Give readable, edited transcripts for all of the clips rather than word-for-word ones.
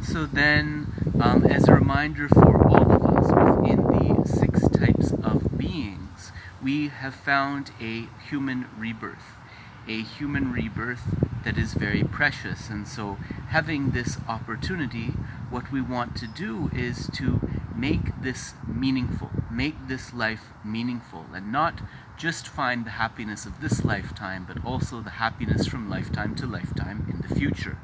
So then, as a reminder for all of us within the 6 types of beings, we have found a human rebirth that is very precious. And so having this opportunity, what we want to do is to make this meaningful, make this life meaningful, and not just find the happiness of this lifetime, but also the happiness from lifetime to lifetime in the future.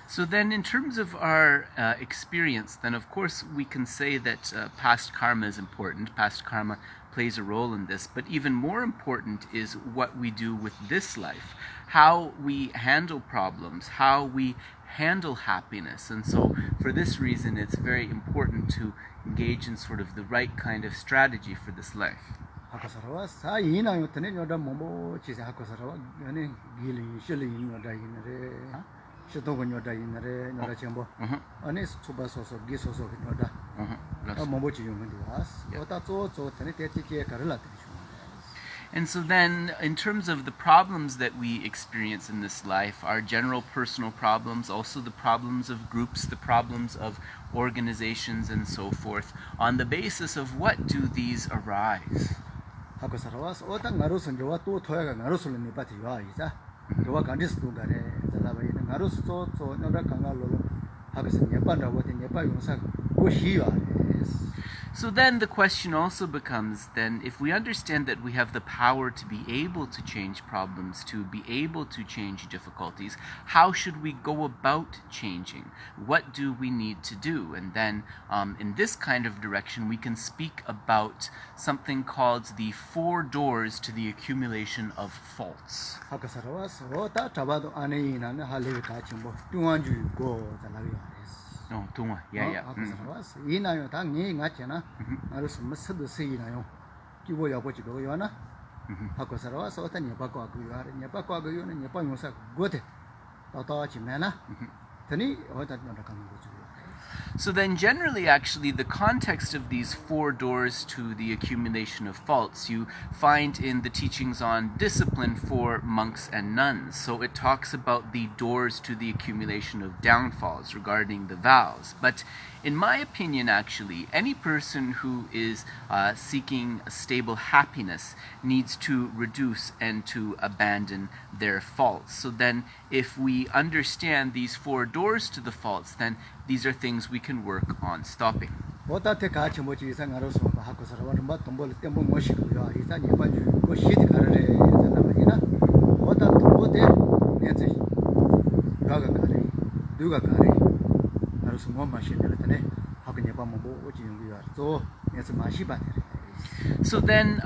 So then in terms of our experience, then of course we can say that past karma is important. Past karma plays a role in this, but even more important is what we do with this life, how we handle problems, how we handle happiness. And so for this reason, it's very important to engage in sort of the right kind of strategy for this life. And so then, in terms of the problems that we experience in this life, our general personal problems, also the problems of groups, the problems of organizations, and so forth, on the basis of what do these arise? So then the question also becomes, then, if we understand that we have the power to be able to change problems, to be able to change difficulties, how should we go about changing? What do we need to do? And then in this kind of direction, we can speak about something called the 4 doors to the accumulation of faults. Oh, tunga. Yeah. So then generally, actually, the context of these 4 doors to the accumulation of faults you find in the teachings on discipline for monks and nuns. So it talks about the doors to the accumulation of downfalls regarding the vows. But in my opinion, actually, any person who is seeking a stable happiness needs to reduce and to abandon their faults. So then if we understand these 4 doors to the faults, then these are things we can work on stopping. So then,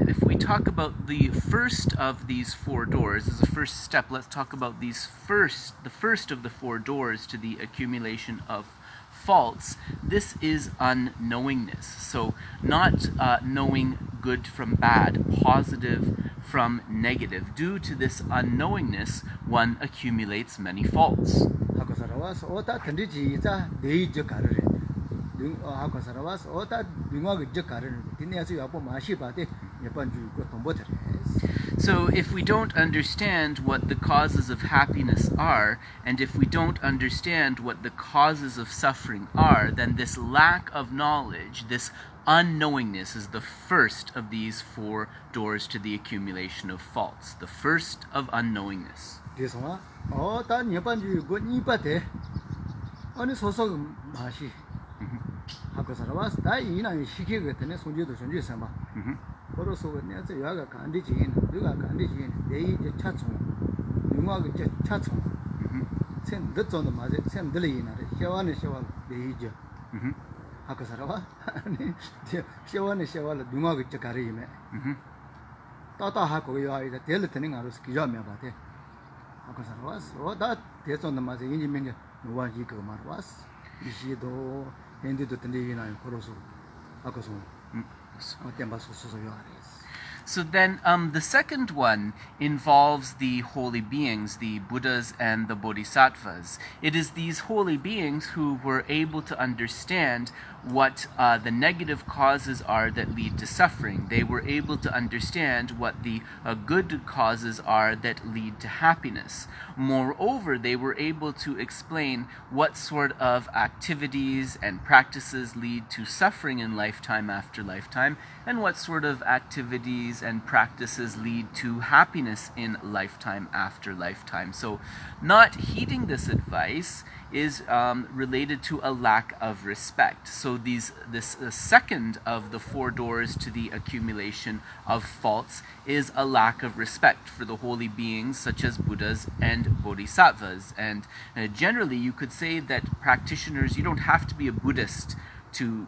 if we talk about the first of these 4 doors as a first step, let's talk about the first of the 4 doors to the accumulation of faults. This is unknowingness. So not knowing good from bad, positive from negative. Due to this unknowingness, one accumulates many faults. So if we don't understand what the causes of happiness are, and if we don't understand what the causes of suffering are, then this lack of knowledge, this unknowingness, is the first of these 4 doors to the accumulation of faults. The first of unknowingness. 하고 살아와. 아니, 쉐와는 누가가 저가리면. 따따하고 요 이제 될 때는 알아서 기자면 봐대. 하고 살아와. 다 대선은 맞아. 인지면 누가 이거 말와스. 이시도 핸드도 된대이나 걸어서 하고서 So then the second one involves the holy beings, the Buddhas and the Bodhisattvas. It is these holy beings who were able to understand what the negative causes are that lead to suffering. They were able to understand what the good causes are that lead to happiness. Moreover, they were able to explain what sort of activities and practices lead to suffering in lifetime after lifetime, and what sort of activities and practices lead to happiness in lifetime after lifetime. So not heeding this advice is related to a lack of respect. So this second of the four doors to the accumulation of faults is a lack of respect for the holy beings such as Buddhas and Bodhisattvas. And generally you could say that practitioners, you don't have to be a Buddhist to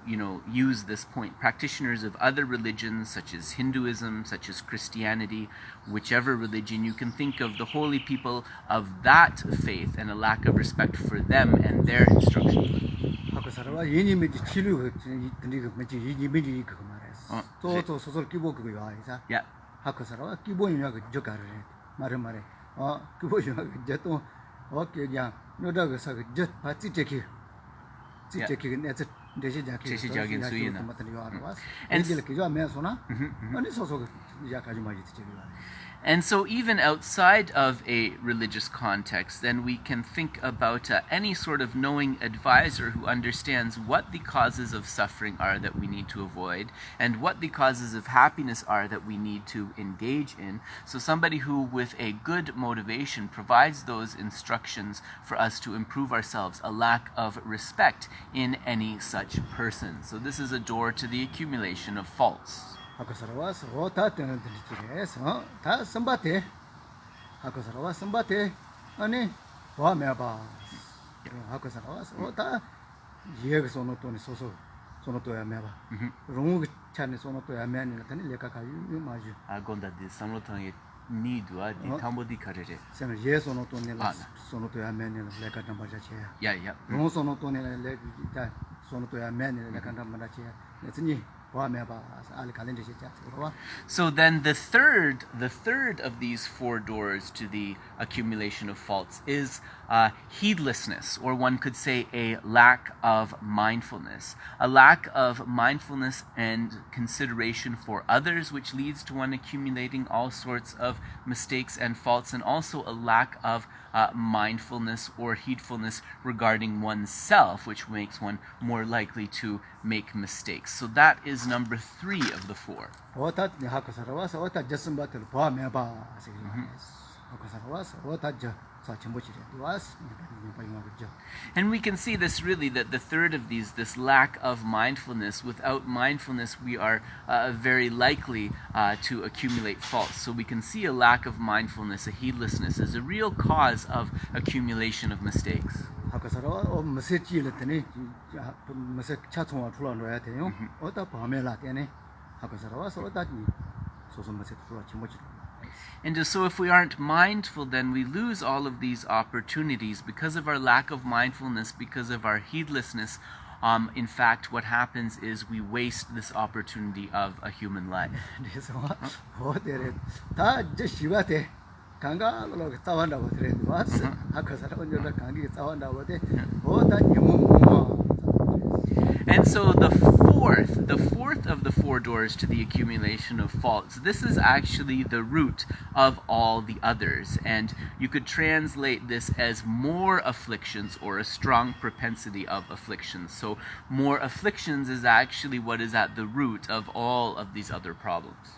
use this point. Practitioners of other religions such as Hinduism, such as Christianity, whichever religion, you can think of the holy people of that faith and a lack of respect for them and their instructions. Yeah. And so even outside of a religious context, then we can think about any sort of knowing advisor who understands what the causes of suffering are that we need to avoid and what the causes of happiness are that we need to engage in. So somebody who with a good motivation provides those instructions for us to improve ourselves, a lack of respect in any such person. So this is a door to the accumulation of faults. So then the third of these four doors to the accumulation of faults is heedlessness, or one could say a lack of mindfulness. A lack of mindfulness and consideration for others, which leads to one accumulating all sorts of mistakes and faults, and also a lack of mindfulness or heedfulness regarding oneself, which makes one more likely to make mistakes. So that is number 3 of the 4. And we can see this really, that the third of these, this lack of mindfulness, without mindfulness we are very likely to accumulate faults. So we can see a lack of mindfulness, a heedlessness, as a real cause of accumulation of mistakes. And so if we aren't mindful, then we lose all of these opportunities because of our lack of mindfulness, because of our heedlessness. In fact, what happens is we waste this opportunity of a human life. And so the fourth of the four doors to the accumulation of faults, this is actually the root of all the others. And you could translate this as more afflictions, or a strong propensity of afflictions. So more afflictions is actually what is at the root of all of these other problems.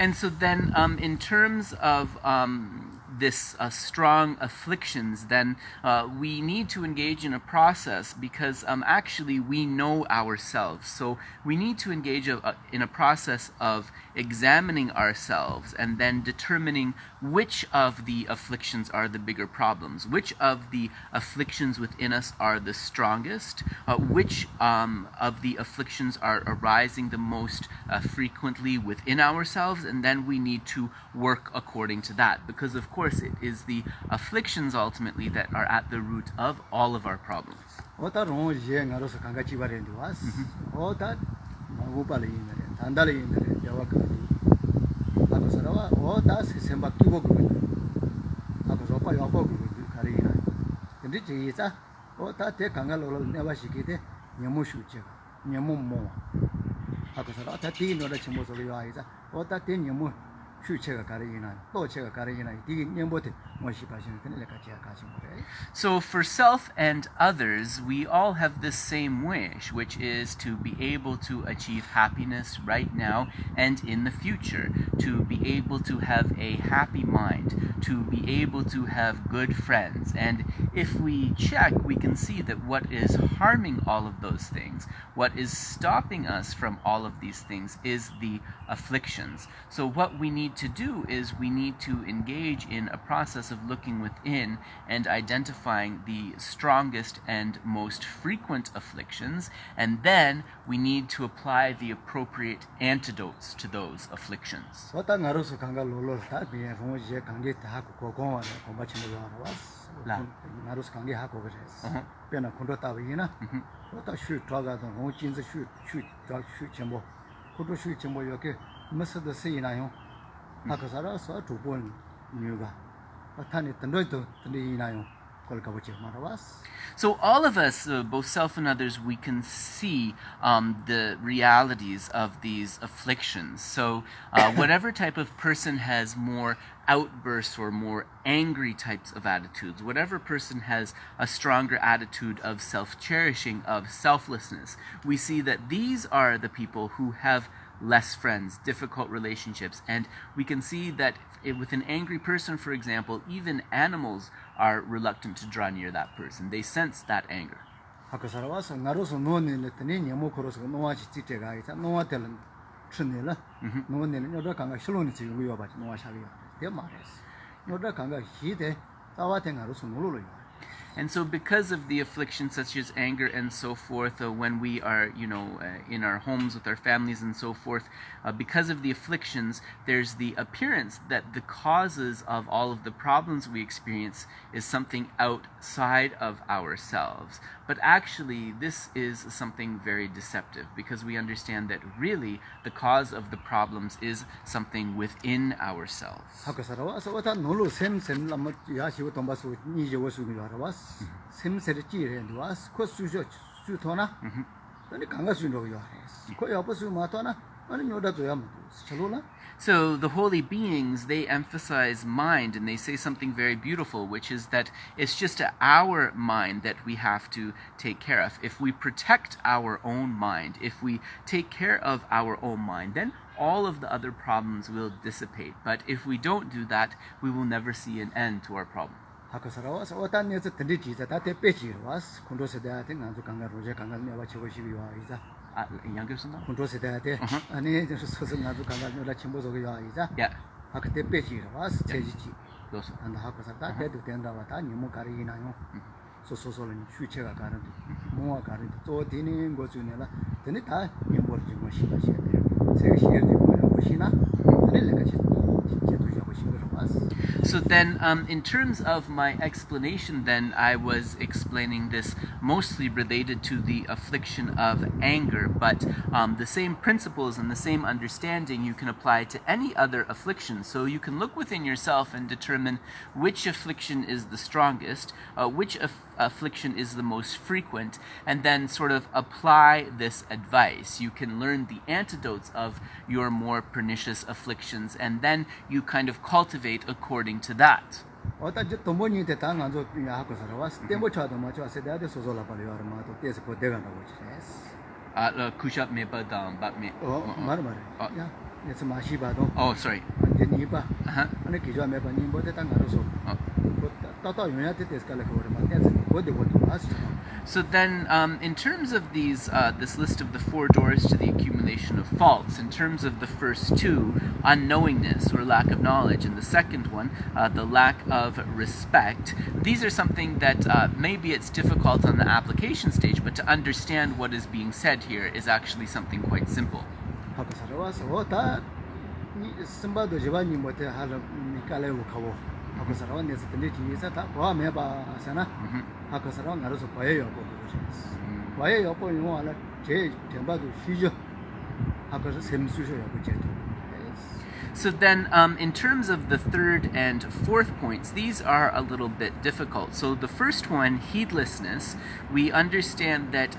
And so then, in terms of this strong afflictions, then we need to engage in a process because actually we know ourselves. So we need to engage in a process of examining ourselves and then determining which of the afflictions are the bigger problems, which of the afflictions within us are the strongest, which of the afflictions are arising the most frequently within ourselves, and then we need to work according to that, because of course it is the afflictions ultimately that are at the root of all of our problems. Ota ron je ngaroso kanga chibare ndiwas. Ota magupale indere, tandale indere, jawaka. Ako sarawa ota semba kibo gubi. Ako sopa yabo gubi kari ina. Ndi jiza ota te kanga lolo neba shikite nyamu shuchega, nyamu mo. Ako sarawa ta ti no da chimo so yo aiza. Ota te nyamu So for self and others, we all have this same wish, which is to be able to achieve happiness right now and in the future, to be able to have a happy mind, to be able to have good friends. And if we check, we can see that what is harming all of those things, what is stopping us from all of these things, is the afflictions. So what we need to do is we need to engage in a process of looking within and identifying the strongest and most frequent afflictions, and then we need to apply the appropriate antidotes to those afflictions. So all of us, both self and others, we can see the realities of these afflictions. So whatever type of person has more outbursts or more angry types of attitudes, whatever person has a stronger attitude of self-cherishing, of selflessness, we see that these are the people who have less friends, difficult relationships, and we can see that with an angry person, for example, even animals are reluctant to draw near that person. They sense that anger. And so because of the afflictions such as anger and so forth, when we are, in our homes with our families and so forth, because of the afflictions, there's the appearance that the causes of all of the problems we experience is something outside of ourselves. But actually, this is something very deceptive, because we understand that really the cause of the problems is something within ourselves. So the holy beings, they emphasize mind, and they say something very beautiful, which is that it's just our mind that we have to take care of. If we protect our own mind, if we take care of our own mind, then all of the other problems will dissipate. But if we don't do that, we will never see an end to our problem. Younger Sonam? Yeah. So then, in terms of my explanation, then I was explaining this mostly related to the affliction of anger, but the same principles and the same understanding you can apply to any other affliction. So you can look within yourself and determine which affliction is the strongest, which affliction is the most frequent, and then sort of apply this advice. You can learn the antidotes of your more pernicious afflictions, and then you kind of cultivate according to that. It's Mashiba. Oh, sorry. Nipa. Uh-huh. And the Kijua Meba Nimbo Tangaroso. Oh. Tata United is Calacore, that's what they want to ask. So then, in terms of these, this list of the 4 doors to the accumulation of faults, in terms of the first 2, unknowingness or lack of knowledge, and the second one, the lack of respect, these are something that maybe it's difficult on the application stage, but to understand what is being said here is actually something quite simple. Somebody Giovanni had a Mikale Kawo. Hakosaran is the Niki is at Meba Sana. Hakosaran, also Payo populations. Payo point one, Jay, Timbadu, Shijo. Hakos him Susho. So then, in terms of the 3rd and 4th points, these are a little bit difficult. So the first one, heedlessness, we understand that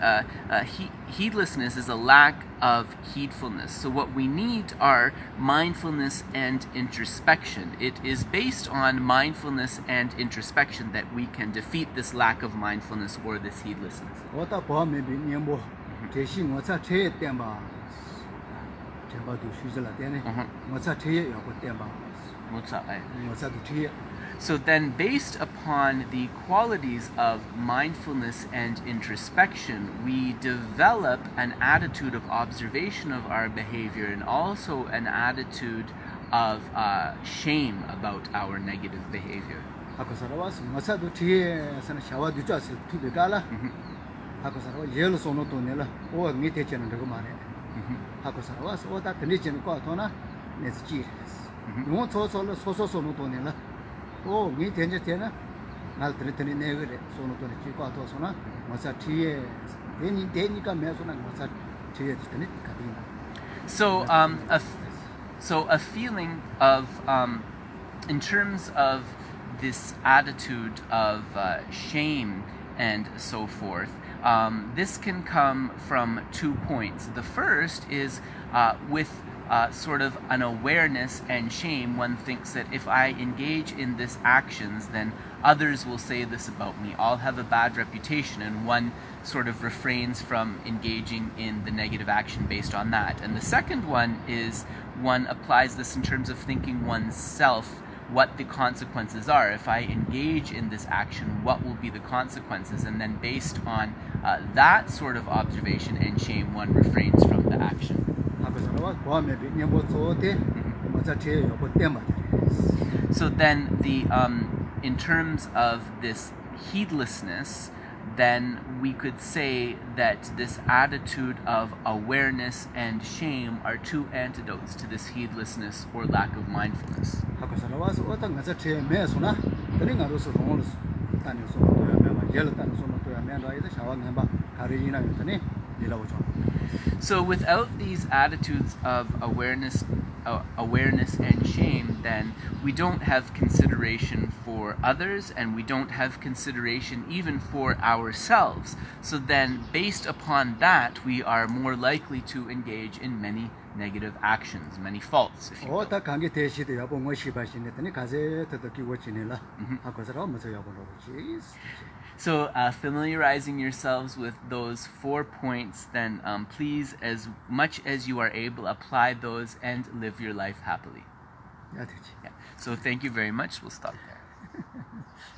heedlessness is a lack of heedfulness. So what we need are mindfulness and introspection. It is based on mindfulness and introspection that we can defeat this lack of mindfulness or this heedlessness. What a poem may be Nimbo. Geshe, what's a trade Demba? So then, based upon the qualities of mindfulness and introspection, we develop an attitude of observation of our behavior and also an attitude of shame about our negative behavior. Hakosaras, or that condition Quatona, it's cheers. You want also Sonotonilla. Oh, meet Tena, Alternately never, Sonotoni Quatosona, was a tears. Any Denica Mesona was a tears. So, a feeling of, in terms of this attitude of shame and so forth, this can come from 2 points. The first is with sort of an awareness and shame. One thinks that if I engage in this actions, then others will say this about me. I'll have a bad reputation, and one sort of refrains from engaging in the negative action based on that. And the second one is one applies this in terms of thinking oneself what the consequences are. If I engage in this action, what will be the consequences? And then based on that sort of observation and shame, one refrains from the action. So then in terms of this heedlessness, then we could say that this attitude of awareness and shame are 2 antidotes to this heedlessness or lack of mindfulness. So without these attitudes of awareness and shame, then we don't have consideration for others, and we don't have consideration even for ourselves. So then, based upon that, we are more likely to engage in many negative actions, many faults, if you will. So familiarizing yourselves with those 4 points, then please, as much as you are able, apply those and live your life happily. Yeah. So thank you very much. We'll stop there.